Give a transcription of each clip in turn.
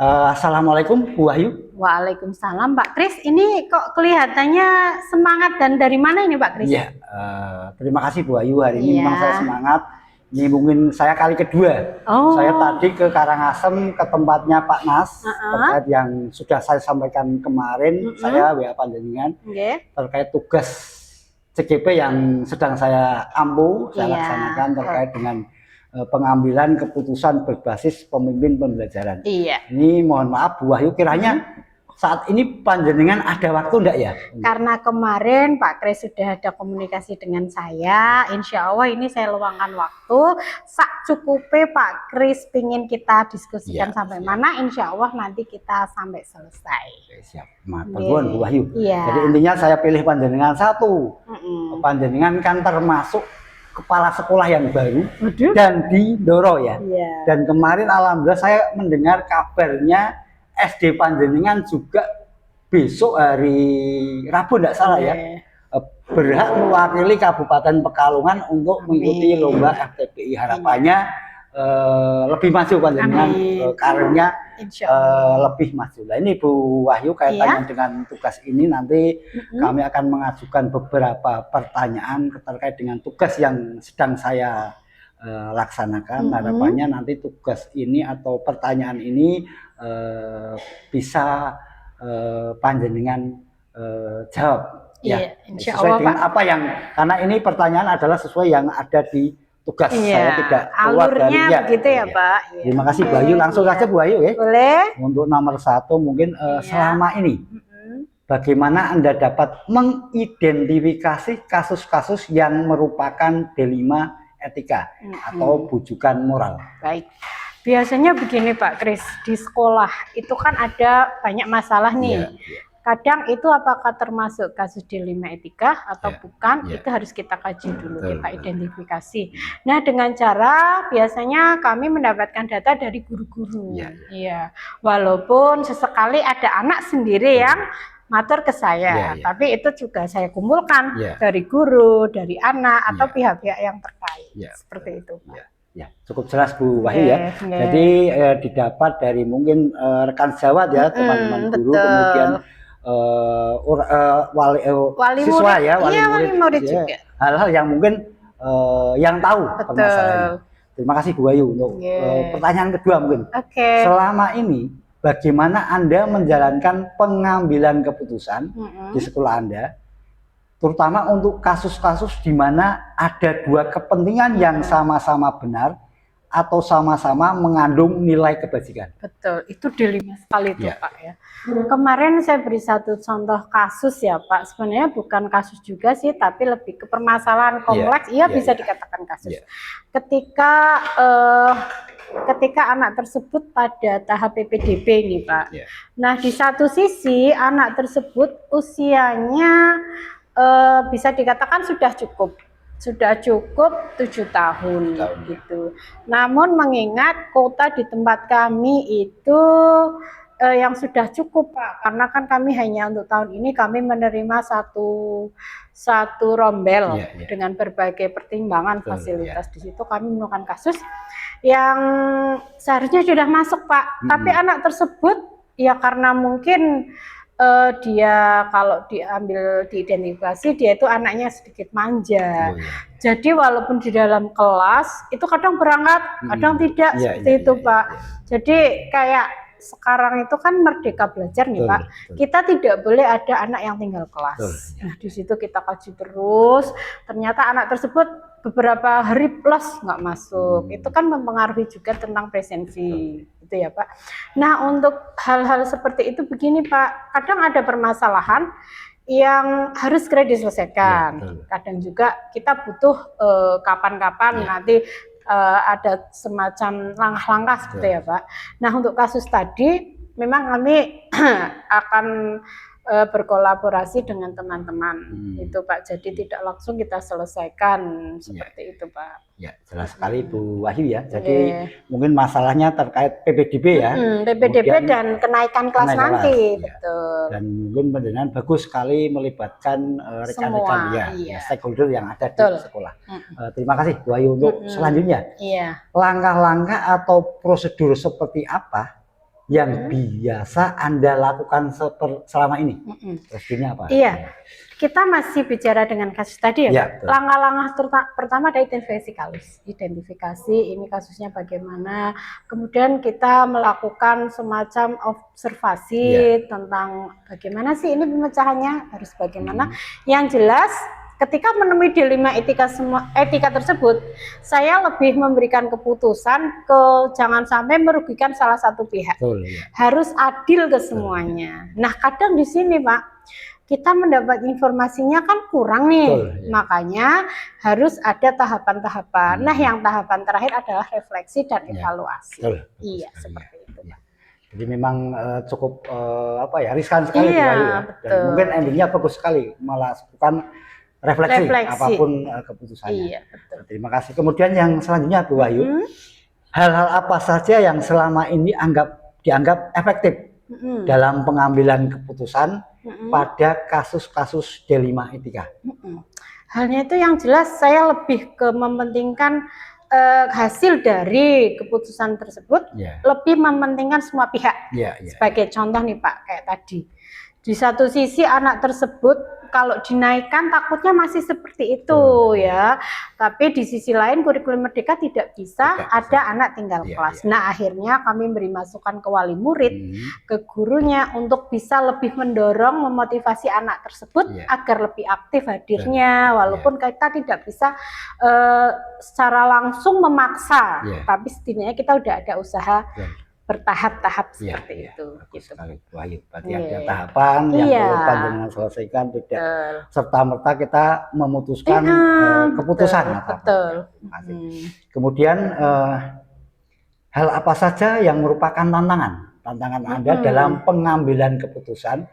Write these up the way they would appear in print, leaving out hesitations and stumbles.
Assalamualaikum Bu Wahyu. Waalaikumsalam Pak Kris. Ini kok kelihatannya semangat dan dari mana ini Pak Kris? Iya, terima kasih Bu Wahyu. Hari ini memang saya semangat. Ini mungkin saya kali kedua. Saya tadi ke Karangasem ke tempatnya Pak Nas terkait yang sudah saya sampaikan kemarin. Saya WA panjenengan terkait tugas CGP yang sedang saya ampu, saya laksanakan terkait dengan pengambilan keputusan berbasis pemimpin pembelajaran. Ini mohon maaf Bu Wahyu, kiranya saat ini panjenengan ada waktu enggak ya? Karena kemarin Pak Kris sudah ada komunikasi dengan saya, insya Allah ini saya luangkan waktu sak cukupe Pak Kris pingin kita diskusikan sampai mana, insya Allah nanti kita sampai selesai. Siap, matur Bu Wahyu. Jadi intinya saya pilih panjenengan satu. Panjenengan kan termasuk kepala sekolah yang baru dan di Ndoro ya. Dan kemarin alhamdulillah saya mendengar kabarnya SD panjenengan juga besok hari Rabu tidak salah ya, berhak mewakili Kabupaten Pekalongan untuk mengikuti lomba FTPI. Harapannya lebih maju panjenengan, karirnya lebih maju. Nah ini Bu Wahyu, kaitannya dengan tugas ini nanti kami akan mengajukan beberapa pertanyaan terkait dengan tugas yang sedang saya laksanakan. Harapannya nanti tugas ini atau pertanyaan ini bisa panjenengan jawab ya, sesuai dengan apa yang, karena ini pertanyaan adalah sesuai yang ada di tugas. Saya tidak keluar dari begitu ya Pak. Terima kasih Bu Wahyu, langsung saja Bu Wahyu ya. Boleh. Untuk nomor 1 mungkin selama ini bagaimana Anda dapat mengidentifikasi kasus-kasus yang merupakan dilema etika atau bujukan moral? Baik. Biasanya begini Pak Kris, di sekolah itu kan ada banyak masalah nih. Kadang itu apakah termasuk kasus dilema etika atau bukan, itu harus kita kaji dulu, kita identifikasi. Nah dengan cara biasanya kami mendapatkan data dari guru-guru. Walaupun sesekali ada anak sendiri yang matur ke saya, tapi itu juga saya kumpulkan dari guru, dari anak atau pihak-pihak yang terkait. Seperti itu Pak. Ya, cukup jelas Bu Wahyu ya. Jadi didapat dari mungkin rekan sejawat ya, teman-teman guru, kemudian wali siswa ya, wali murid juga. Hal-hal yang mungkin yang tahu permasalahannya. Terima kasih Bu Wahyu untuk pertanyaan kedua mungkin. Selama ini bagaimana Anda menjalankan pengambilan keputusan di sekolah Anda, terutama untuk kasus-kasus di mana ada dua kepentingan yang sama-sama benar atau sama-sama mengandung nilai kebajikan? Betul, itu dilema sekali tuh Pak ya. Kemarin saya beri satu contoh kasus ya Pak, sebenarnya bukan kasus juga sih, tapi lebih ke permasalahan kompleks, bisa dikatakan kasus. Ketika anak tersebut pada tahap PPDB nih Pak. Nah di satu sisi anak tersebut usianya bisa dikatakan sudah cukup 7 tahun gitu. Namun mengingat kota di tempat kami itu yang sudah cukup Pak, karena kan kami hanya untuk tahun ini kami menerima satu rombel dengan berbagai pertimbangan fasilitas. Di situ kami menemukan kasus yang seharusnya sudah masuk Pak, tapi anak tersebut ya karena mungkin dia kalau diambil diidentifikasi dia itu anaknya sedikit manja. Jadi walaupun di dalam kelas itu kadang berangkat, kadang tidak, seperti itu Pak. Jadi kayak sekarang itu kan merdeka belajar nih Pak. Kita tidak boleh ada anak yang tinggal kelas. Nah di situ kita kaji terus. Ternyata anak tersebut beberapa hari plus nggak masuk. Itu kan mempengaruhi juga tentang presensi, gitu ya Pak. Nah untuk hal-hal seperti itu begini Pak. Kadang ada permasalahan yang harus segera diselesaikan. Kadang juga kita butuh kapan-kapan nanti ada semacam langkah-langkah seperti ya Pak. Nah untuk kasus tadi memang kami akan berkolaborasi dengan teman-teman itu Pak. Jadi tidak langsung kita selesaikan seperti itu Pak. Ya jelas sekali Bu Wahyu ya. Jadi mungkin masalahnya terkait PPDB ya. PPDB dan kenaikan kelas nanti. Betul. Dan mungkin panjenengan bagus sekali melibatkan rekan-rekan stakeholder yang ada di sekolah. Terima kasih Bu Wahyu untuk selanjutnya. Langkah-langkah atau prosedur seperti apa yang biasa Anda lakukan selama ini? Terus ini apa? Iya, kita masih bicara dengan kasus tadi ya. Langkah-langkah pertama ada identifikasi ini kasusnya bagaimana. Kemudian kita melakukan semacam observasi tentang bagaimana sih ini pemecahannya, harus bagaimana. Yang jelas ketika menemui dilema etika tersebut, saya lebih memberikan keputusan jangan sampai merugikan salah satu pihak. Harus adil ke semuanya. Nah, kadang di sini Pak, kita mendapat informasinya kan kurang nih. Makanya harus ada tahapan-tahapan. Nah, yang tahapan terakhir adalah refleksi dan evaluasi. Iya, seperti itu. Jadi memang cukup riskan sekali dan mungkin endingnya bagus sekali, malah bukan refleksi apapun keputusannya. Iya, betul. Terima kasih. Kemudian yang selanjutnya Bu Wahyu, hal-hal apa saja yang selama ini dianggap efektif dalam pengambilan keputusan pada kasus-kasus dilema etika? Halnya itu yang jelas saya lebih ke mementingkan hasil dari keputusan tersebut, lebih mementingkan semua pihak. Sebagai contoh nih Pak, kayak tadi. Di satu sisi anak tersebut kalau dinaikkan takutnya masih seperti itu ya, tapi di sisi lain kurikulum merdeka tidak bisa ada anak tinggal kelas. Nah, akhirnya kami beri masukan ke wali murid, ke gurunya untuk bisa lebih mendorong, memotivasi anak tersebut agar lebih aktif hadirnya, walaupun kita tidak bisa secara langsung memaksa, tapi setidaknya kita udah ada usaha bertahap-tahap seperti itu. Gitu. Berarti ada tahapan yang perlu panjenengan selesaikan, tidak serta-merta kita memutuskan keputusan. Betul. Kemudian hal apa saja yang merupakan tantangan Anda dalam pengambilan keputusan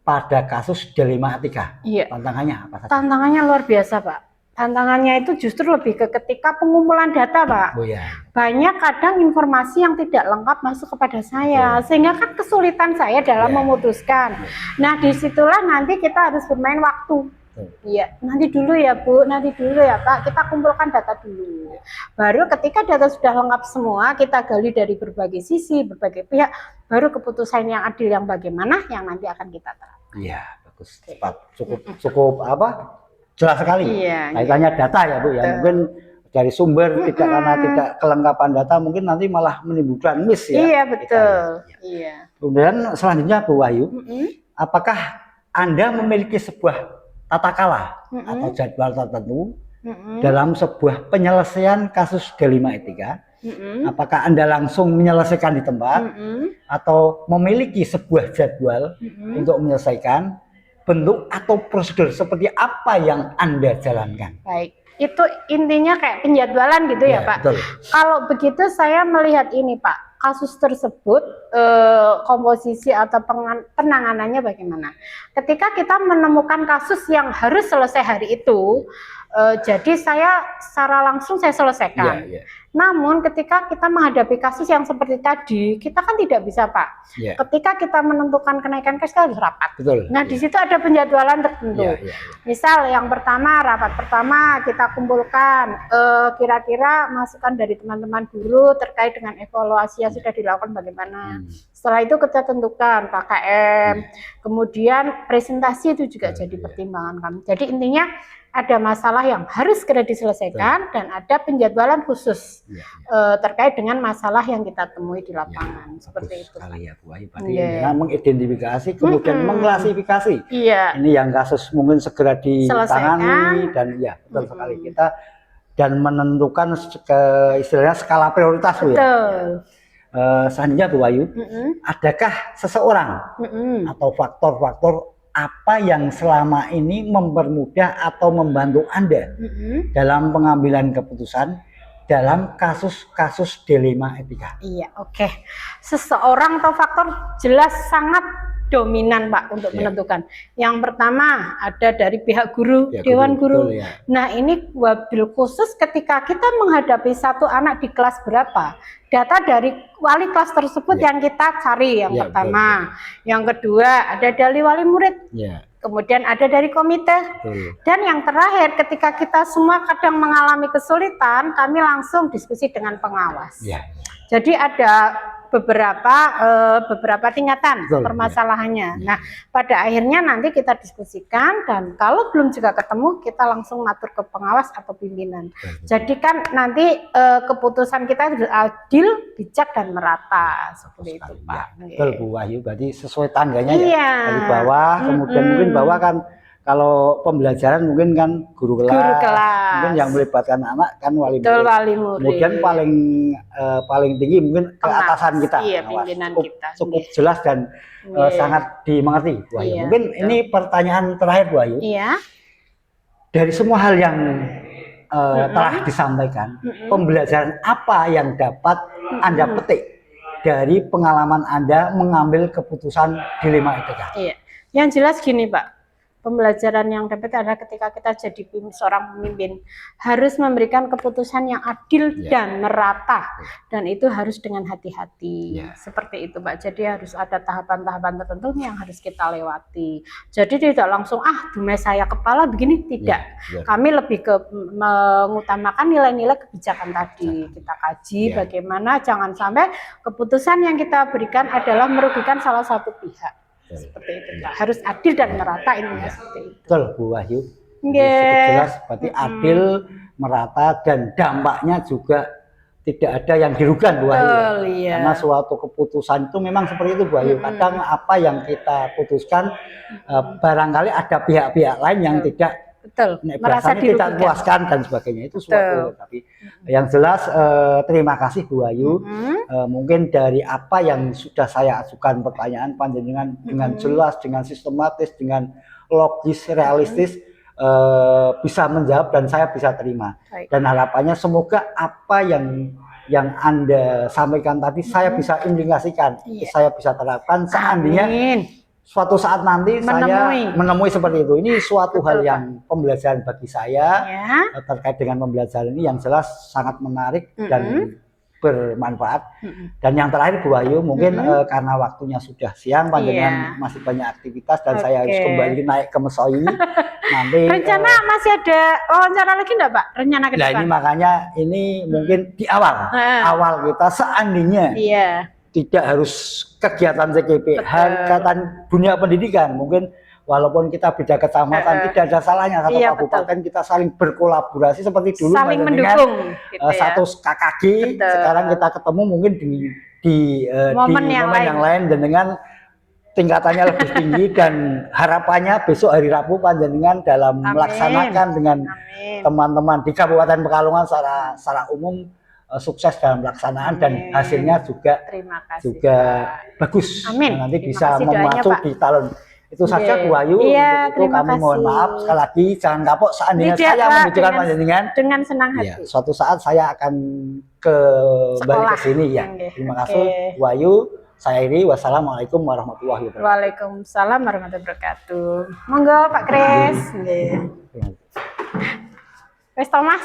pada kasus dilema etika? Tantangannya apa saja? Tantangannya luar biasa Pak. Tantangannya itu justru lebih ke ketika pengumpulan data Pak. Banyak kadang informasi yang tidak lengkap masuk kepada saya, sehingga kan kesulitan saya dalam memutuskan. Nah, disitulah nanti kita harus bermain waktu. Iya, nanti dulu ya Bu, nanti dulu ya Pak, kita kumpulkan data dulu. Baru ketika data sudah lengkap semua, kita gali dari berbagai sisi, berbagai pihak, baru keputusan yang adil yang bagaimana yang nanti akan kita terapkan. Iya, bagus. Cepat, cukup jelas sekali. Kaitannya data ya Bu ya. Mungkin dari sumber karena tidak kelengkapan data mungkin nanti malah menimbulkan miss ya. Iya, betul. Kemudian selanjutnya Bu Wahyu, apakah Anda memiliki sebuah tata kala atau jadwal tertentu dalam sebuah penyelesaian kasus dilema etika? Apakah Anda langsung menyelesaikan di tempat atau memiliki sebuah jadwal untuk menyelesaikan? Bentuk atau prosedur seperti apa yang Anda jalankan? Baik, itu intinya kayak penjadwalan gitu ya Pak. Betul. Kalau begitu saya melihat ini Pak, kasus tersebut komposisi atau penanganannya bagaimana. Ketika kita menemukan kasus yang harus selesai hari itu, jadi saya secara langsung saya selesaikan. Namun ketika kita menghadapi kasus yang seperti tadi, kita kan tidak bisa Pak. Ketika kita menentukan kenaikan kes kita harus rapat. Nah di situ ada penjadwalan tertentu. Misal yang pertama, rapat pertama kita kumpulkan kira-kira masukan dari teman-teman guru terkait dengan evaluasi yang sudah dilakukan bagaimana. Setelah itu kita tentukan KKM, kemudian presentasi itu juga jadi pertimbangan kami. Jadi intinya ada masalah yang harus segera diselesaikan dan ada penjadwalan khusus terkait dengan masalah yang kita temui di lapangan. Seperti itu. Ya Bu Wahyu, mengidentifikasi kemudian mengklasifikasi. Ini yang kasus mungkin segera ditangani dan betul sekali kita dan menentukan istilahnya skala prioritas Bu ya. Selanjutnya Bu Wahyu, adakah seseorang atau faktor-faktor apa yang selama ini mempermudah atau membantu Anda dalam pengambilan keputusan dalam kasus-kasus dilema etika? Iya, seseorang atau faktor jelas sangat dominan Pak untuk menentukan. Yang pertama ada dari pihak guru, Dewan Guru. Nah ini wabil khusus ketika kita menghadapi satu anak di kelas berapa, data dari wali kelas tersebut yang kita cari yang pertama. Yang kedua ada dari wali murid. Kemudian ada dari komite. Dan yang terakhir ketika kita semua kadang mengalami kesulitan, kami langsung diskusi dengan pengawas. Jadi ada beberapa tingkatan permasalahannya. Nah, pada akhirnya nanti kita diskusikan, dan kalau belum juga ketemu kita langsung ngatur ke pengawas atau pimpinan. Jadi kan nanti keputusan kita harus adil, bijak dan merata seperti itu, Pak. Betul Bu Wahyu, berarti sesuai tangganya ya dari bawah, kemudian mungkin bawah kan kalau pembelajaran mungkin kan guru kelas, mungkin yang melibatkan anak kan wali murid. Kemudian paling tinggi mungkin ke atasan kita. Iya, pimpinan cukup jelas dan sangat dimengerti Bu Wahyu. Mungkin ini pertanyaan terakhir Bu Wahyu. Iya. Dari semua hal yang telah disampaikan, pembelajaran apa yang dapat Anda petik dari pengalaman Anda mengambil keputusan dilema etika? Iya. Yang jelas gini Pak, pembelajaran yang dapat adalah ketika kita jadi seorang pemimpin harus memberikan keputusan yang adil dan merata, dan itu harus dengan hati-hati. Seperti itu Pak. Jadi harus ada tahapan-tahapan tertentu yang harus kita lewati. Jadi tidak langsung dumai saya kepala begini, tidak. Kami lebih ke mengutamakan nilai-nilai kebijakan tadi. Kita kaji bagaimana jangan sampai keputusan yang kita berikan adalah merugikan salah satu pihak. Seperti itu Pak, harus adil dan merata ini seperti itu. Betul Bu Wahyu. Jelas berarti adil, merata, dan dampaknya juga tidak ada yang dirugikan Bu Wahyu. Karena suatu keputusan itu memang seperti itu Bu Wahyu. Kadang apa yang kita putuskan barangkali ada pihak-pihak lain yang tidak merasa tidak puaskan dan sebagainya, itu suatu. Tapi yang jelas terima kasih Bu Wahyu. Mungkin dari apa yang sudah saya ajukan pertanyaan panjenengan dengan jelas, dengan sistematis, dengan logis, realistis, bisa menjawab dan saya bisa terima. Dan harapannya semoga apa yang Anda sampaikan tadi saya bisa implementasikan, saya bisa terapkan seandainya suatu saat nanti saya menemui seperti itu. Ini suatu hal yang pembelajaran bagi saya terkait dengan pembelajaran ini yang jelas sangat menarik dan bermanfaat. Dan yang terakhir Bu Wahyu, mungkin karena waktunya sudah siang, panjenengan masih banyak aktivitas dan saya harus kembali naik ke Mesoi. Nanti rencana masih ada wawancara lagi enggak Pak? Rencana ke depan? Nah ini makanya ini mungkin di awal kita seandainya tidak harus kegiatan CGP, kegiatan dunia pendidikan, mungkin walaupun kita beda kecamatan tidak ada salahnya satu kabupaten kita saling berkolaborasi seperti dulu, saling mendukung gitu satu KKG. Sekarang kita ketemu mungkin di momen yang lain dan dengan tingkatannya lebih tinggi, dan harapannya besok hari Rabu panjenengan dalam melaksanakan dengan teman-teman di Kabupaten Pekalongan secara umum sukses dalam pelaksanaan dan hasilnya juga bagus. Nanti bisa memacu di talon. Itu saja Bu Wahyu. Untuk itu kami mohon maaf sekali lagi, jangan kapok seandainya saya membutuhkan panjenengan. Dengan senang hati. Suatu saat saya akan kembali ke sini ya. Terima kasih Bu Wahyu. Saya Iri. Wassalamualaikum warahmatullahi wabarakatuh. Waalaikumsalam warahmatullahi wabarakatuh. Monggo Pak Kris. Wes Thomas.